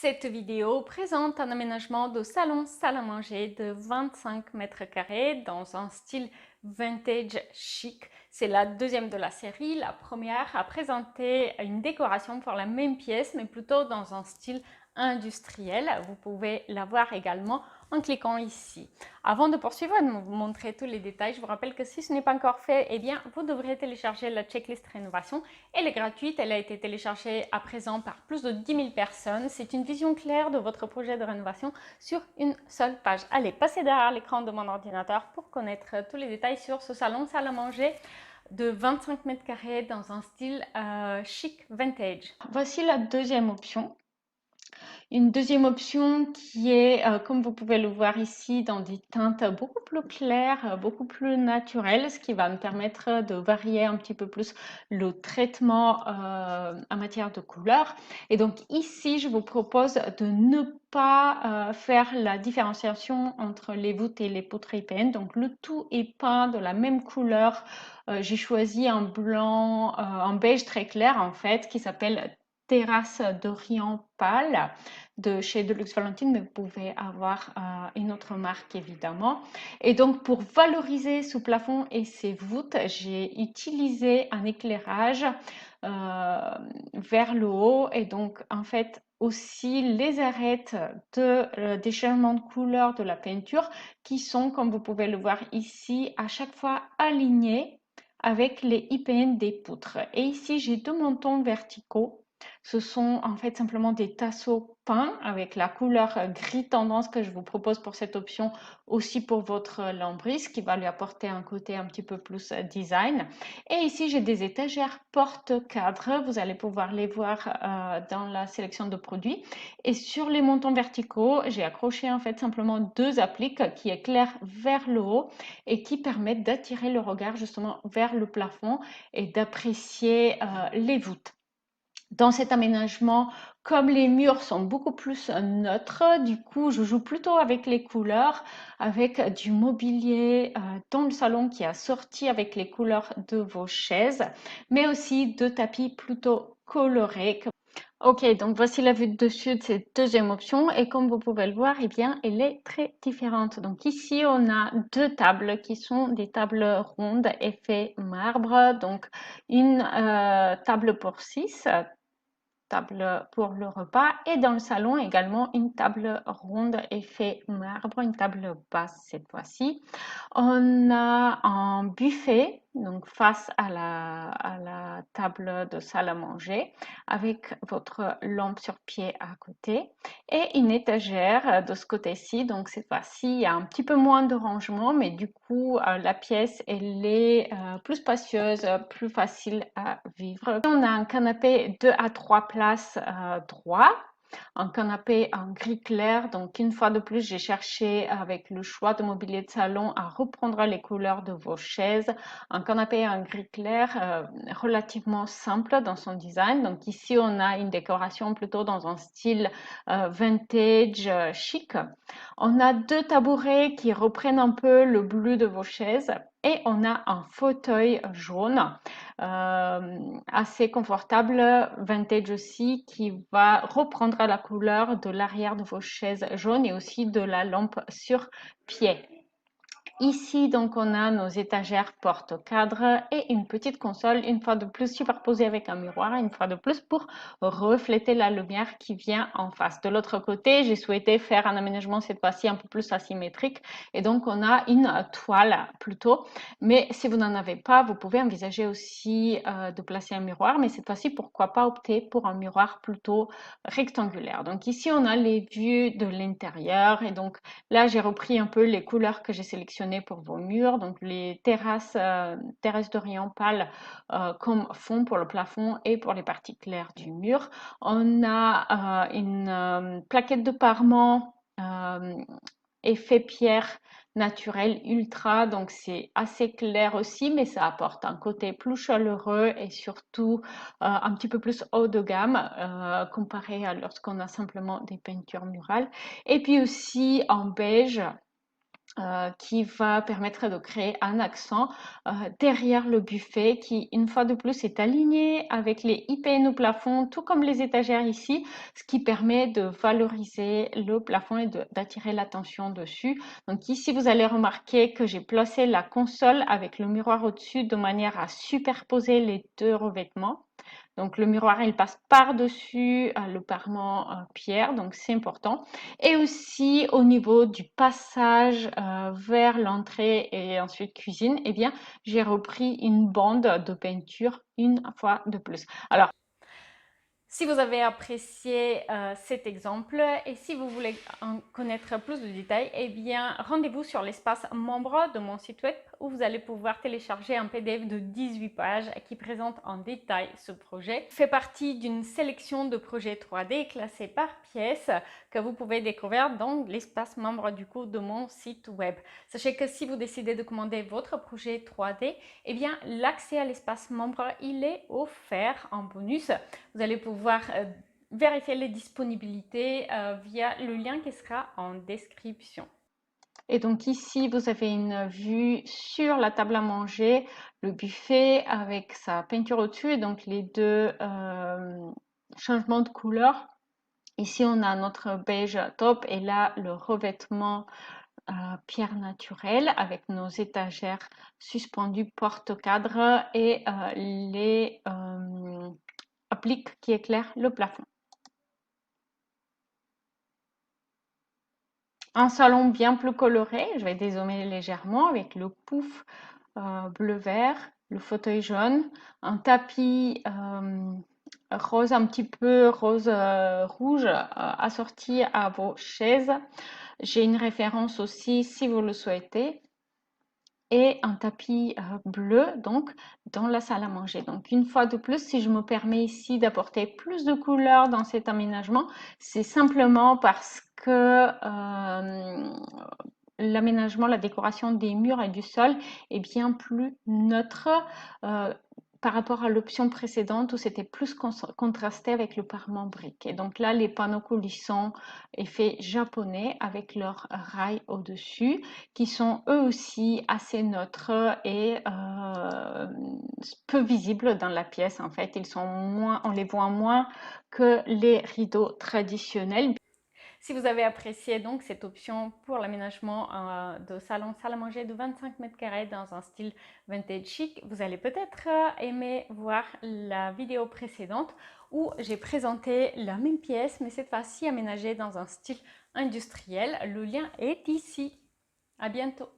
Cette vidéo présente un aménagement de salon salle à manger de 25 mètres carrés dans un style vintage chic. C'est la deuxième de la série. La première a présenté une décoration pour la même pièce, mais plutôt dans un style industriel. Vous pouvez la voir également en cliquant ici. Avant de poursuivre et de vous montrer tous les détails, je vous rappelle que si ce n'est pas encore fait, eh bien, vous devrez télécharger la checklist rénovation. Elle est gratuite, elle a été téléchargée à présent par plus de 10 000 personnes. C'est une vision claire de votre projet de rénovation sur une seule page. Allez, passez derrière l'écran de mon ordinateur pour connaître tous les détails sur ce salon salle à manger de 25 mètres carrés dans un style chic vintage. Voici la deuxième option. Une deuxième option qui est, comme vous pouvez le voir ici, dans des teintes beaucoup plus claires, beaucoup plus naturelles, ce qui va me permettre de varier un petit peu plus le traitement en matière de couleur. Et donc ici, je vous propose de ne pas faire la différenciation entre les voûtes et les poutres IPN. Donc le tout est peint de la même couleur. J'ai choisi un blanc, un beige très clair en fait, qui s'appelle Terrasse d'Orient Pâle de chez Deluxe Valentine, mais vous pouvez avoir une autre marque évidemment. Et donc pour valoriser ce plafond et ses voûtes, j'ai utilisé un éclairage vers le haut et donc en fait aussi les arêtes de déchaînement de couleur de la peinture qui sont, comme vous pouvez le voir ici, à chaque fois alignées avec les IPN des poutres. Et ici, j'ai deux montants verticaux. Ce sont en fait simplement des tasseaux peints avec la couleur gris tendance que je vous propose pour cette option, aussi pour votre lambris qui va lui apporter un côté un petit peu plus design. Et ici, j'ai des étagères porte-cadre. Vous allez pouvoir les voir dans la sélection de produits. Et sur les montants verticaux, j'ai accroché en fait simplement deux appliques qui éclairent vers le haut et qui permettent d'attirer le regard justement vers le plafond et d'apprécier les voûtes. Dans cet aménagement, comme les murs sont beaucoup plus neutres, du coup, je joue plutôt avec les couleurs, avec du mobilier dans le salon qui est assorti avec les couleurs de vos chaises, mais aussi de tapis plutôt colorés. Ok, donc voici la vue de dessus de cette deuxième option et comme vous pouvez le voir, eh bien, elle est très différente. Donc ici, on a deux tables qui sont des tables rondes effet marbre, donc une table pour 6, table pour le repas et dans le salon également une table ronde effet marbre, une table basse cette fois-ci. On a un buffet donc face à la table de salle à manger avec votre lampe sur pied à côté et une étagère de ce côté-ci. Donc cette fois-ci, il y a un petit peu moins de rangement, mais du coup, la pièce, elle est plus spacieuse, plus facile à vivre. On a un canapé 2 à 3 places droit. Un canapé en gris clair, donc une fois de plus, j'ai cherché avec le choix de mobilier de salon à reprendre les couleurs de vos chaises. Un canapé en gris clair relativement simple dans son design. Donc ici, on a une décoration plutôt dans un style vintage chic. On a deux tabourets qui reprennent un peu le bleu de vos chaises et on a un fauteuil jaune assez confortable, vintage aussi, qui va reprendre la couleur de l'arrière de vos chaises jaunes et aussi de la lampe sur pied. Ici, donc, on a nos étagères porte-cadre et une petite console, une fois de plus superposée avec un miroir, une fois de plus pour refléter la lumière qui vient en face. De l'autre côté, j'ai souhaité faire un aménagement cette fois-ci un peu plus asymétrique et donc on a une toile plutôt. Mais si vous n'en avez pas, vous pouvez envisager aussi de placer un miroir, mais cette fois-ci, pourquoi pas opter pour un miroir plutôt rectangulaire. Donc ici, on a les vues de l'intérieur et donc là, j'ai repris un peu les couleurs que j'ai sélectionnées pour vos murs, donc les terrasses d'Orient pâle comme fond pour le plafond et pour les parties claires du mur. On a une plaquette de parement effet pierre naturel ultra, donc c'est assez clair aussi, mais ça apporte un côté plus chaleureux et surtout un petit peu plus haut de gamme comparé à lorsqu'on a simplement des peintures murales. Et puis aussi en beige qui va permettre de créer un accent derrière le buffet qui, une fois de plus, est aligné avec les IPN au plafond, tout comme les étagères ici, ce qui permet de valoriser le plafond et d'attirer l'attention dessus. Donc ici, vous allez remarquer que j'ai placé la console avec le miroir au-dessus de manière à superposer les deux revêtements. Donc le miroir, il passe par-dessus le parement pierre, donc c'est important. Et aussi au niveau du passage vers l'entrée et ensuite cuisine, eh bien, j'ai repris une bande de peinture une fois de plus. Alors, si vous avez apprécié cet exemple et si vous voulez en connaître plus de détails, eh bien, rendez-vous sur l'espace membre de mon site web où vous allez pouvoir télécharger un PDF de 18 pages qui présente en détail ce projet. Il fait partie d'une sélection de projets 3D classés par pièce que vous pouvez découvrir dans l'espace membre du coup de mon site web. Sachez que si vous décidez de commander votre projet 3D, eh bien, l'accès à l'espace membre, il est offert en bonus. Vous allez pouvoir vérifier les disponibilités via le lien qui sera en description. Et donc ici, vous avez une vue sur la table à manger, le buffet avec sa peinture au-dessus et donc les deux changements de couleur. Ici, on a notre beige top et là, le revêtement pierre naturelle avec nos étagères suspendues porte-cadre et les appliques qui éclairent le plafond. Un salon bien plus coloré, je vais dézoomer légèrement avec le pouf bleu-vert, le fauteuil jaune, un tapis rose, un petit peu rose rouge assorti à vos chaises. J'ai une référence aussi si vous le souhaitez. Et un tapis bleu donc dans la salle à manger. Donc une fois de plus, si je me permets ici d'apporter plus de couleurs dans cet aménagement, c'est simplement parce que l'aménagement, la décoration des murs et du sol est bien plus neutre par rapport à l'option précédente où c'était plus contrasté avec le parement brique. Et donc là, les panneaux coulissants effet japonais avec leurs rails au-dessus qui sont eux aussi assez neutres et peu visibles dans la pièce en fait. Ils sont moins, on les voit moins que les rideaux traditionnels. Si vous avez apprécié donc cette option pour l'aménagement de salon salle à manger de 25 mètres carrés dans un style vintage chic, vous allez peut-être aimer voir la vidéo précédente où j'ai présenté la même pièce mais cette fois-ci aménagée dans un style industriel. Le lien est ici. À bientôt.